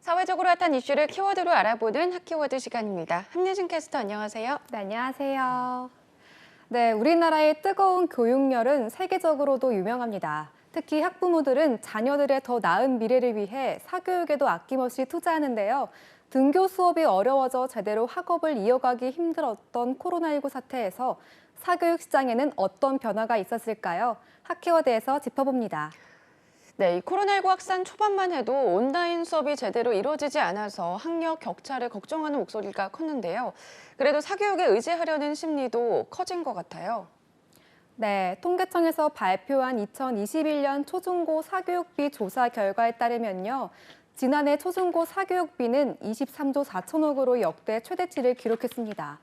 사회적으로 핫한 이슈를 키워드로 알아보는 핫키워드 시간입니다. 함예진 캐스터 안녕하세요. 네, 안녕하세요. 네, 우리나라의 뜨거운 교육열은 세계적으로도 유명합니다. 특히 학부모들은 자녀들의 더 나은 미래를 위해 사교육에도 아낌없이 투자하는데요. 등교 수업이 어려워져 제대로 학업을 이어가기 힘들었던 코로나19 사태에서 사교육 시장에는 어떤 변화가 있었을까요? 핫키워드에서 짚어봅니다. 네, 이 코로나19 확산 초반만 해도 온라인 수업이 제대로 이루어지지 않아서 학력 격차를 걱정하는 목소리가 컸는데요. 그래도 사교육에 의지하려는 심리도 커진 것 같아요. 네, 통계청에서 발표한 2021년 초중고 사교육비 조사 결과에 따르면요. 지난해 초중고 사교육비는 23조 4천억으로 역대 최대치를 기록했습니다.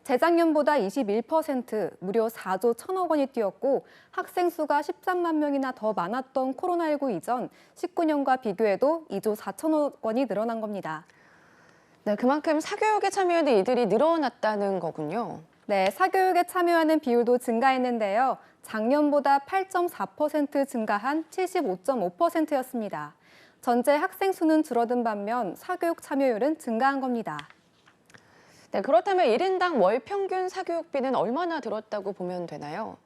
재작년보다 21%, 무려 4조 1천억 원이 뛰었고 학생 수가 13만 명이나 더 많았던 코로나19 이전 19년과 비교해도 2조 4천억 원이 늘어난 겁니다. 네, 그만큼 사교육에 참여하는 이들이 늘어났다는 거군요. 네, 사교육에 참여하는 비율도 증가했는데요. 작년보다 8.4% 증가한 75.5%였습니다. 전체 학생 수는 줄어든 반면 사교육 참여율은 증가한 겁니다. 네, 그렇다면 1인당 월 평균 사교육비는 얼마나 들었다고 보면 되나요?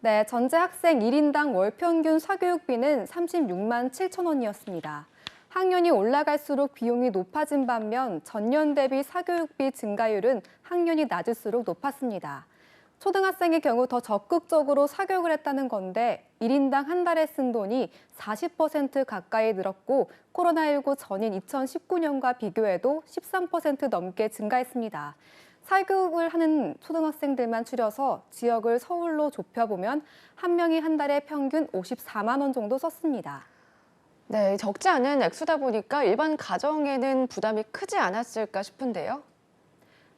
네, 전체 학생 1인당 월 평균 사교육비는 36만 7천 원이었습니다. 학년이 올라갈수록 비용이 높아진 반면 전년 대비 사교육비 증가율은 학년이 낮을수록 높았습니다. 초등학생의 경우 더 적극적으로 사교육을 했다는 건데 1인당 한 달에 쓴 돈이 40% 가까이 늘었고 코로나19 전인 2019년과 비교해도 13% 넘게 증가했습니다. 사교육을 하는 초등학생들만 추려서 지역을 서울로 좁혀보면 한 명이 한 달에 평균 54만 원 정도 썼습니다. 네, 적지 않은 액수다 보니까 일반 가정에는 부담이 크지 않았을까 싶은데요.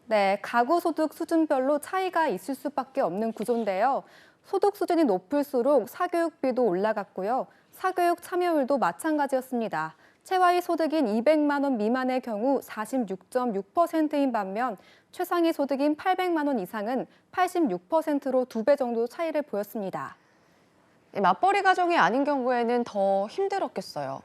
네, 가구 소득 수준별로 차이가 있을 수밖에 없는 구조인데요. 소득 수준이 높을수록 사교육비도 올라갔고요. 사교육 참여율도 마찬가지였습니다. 최하위 소득인 200만 원 미만의 경우 46.6%인 반면 최상위 소득인 800만 원 이상은 86%로 2배 정도 차이를 보였습니다. 맞벌이 가정이 아닌 경우에는 더 힘들었겠어요.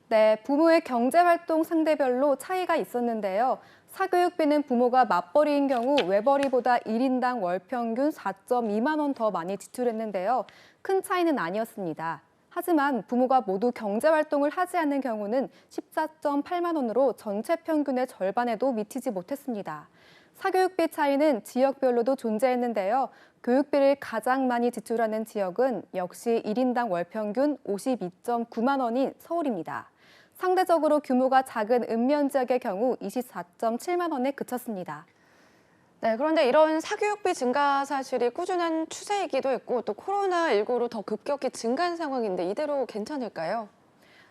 네, 부모의 경제활동 상대별로 차이가 있었는데요. 사교육비는 부모가 맞벌이인 경우 외벌이보다 1인당 월 평균 4.2만 원 더 많이 지출했는데요. 큰 차이는 아니었습니다. 하지만 부모가 모두 경제활동을 하지 않는 경우는 14.8만 원으로 전체 평균의 절반에도 미치지 못했습니다. 사교육비 차이는 지역별로도 존재했는데요. 교육비를 가장 많이 지출하는 지역은 역시 1인당 월 평균 52.9만 원인 서울입니다. 상대적으로 규모가 작은 읍면 지역의 경우 24.7만 원에 그쳤습니다. 네, 그런데 이런 사교육비 증가 사실이 꾸준한 추세이기도 했고 또 코로나19로 더 급격히 증가한 상황인데 이대로 괜찮을까요?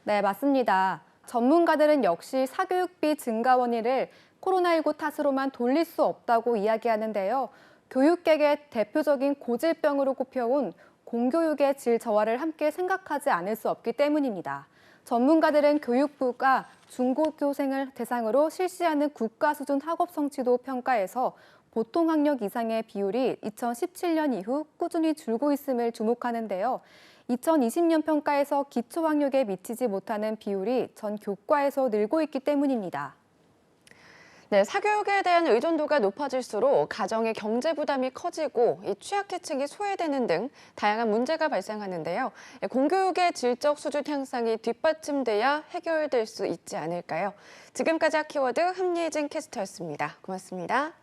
네, 맞습니다. 전문가들은 역시 사교육비 증가 원인을 코로나19 탓으로만 돌릴 수 없다고 이야기하는데요. 교육계의 대표적인 고질병으로 꼽혀온 공교육의 질 저하를 함께 생각하지 않을 수 없기 때문입니다. 전문가들은 교육부가 중고교생을 대상으로 실시하는 국가 수준 학업 성취도 평가에서 보통 학력 이상의 비율이 2017년 이후 꾸준히 줄고 있음을 주목하는데요. 2020년 평가에서 기초 학력에 미치지 못하는 비율이 전 교과에서 늘고 있기 때문입니다. 네, 사교육에 대한 의존도가 높아질수록 가정의 경제 부담이 커지고 이 취약계층이 소외되는 등 다양한 문제가 발생하는데요. 공교육의 질적 수준 향상이 뒷받침돼야 해결될 수 있지 않을까요? 지금까지 핫키워드 함예진 캐스터였습니다. 고맙습니다.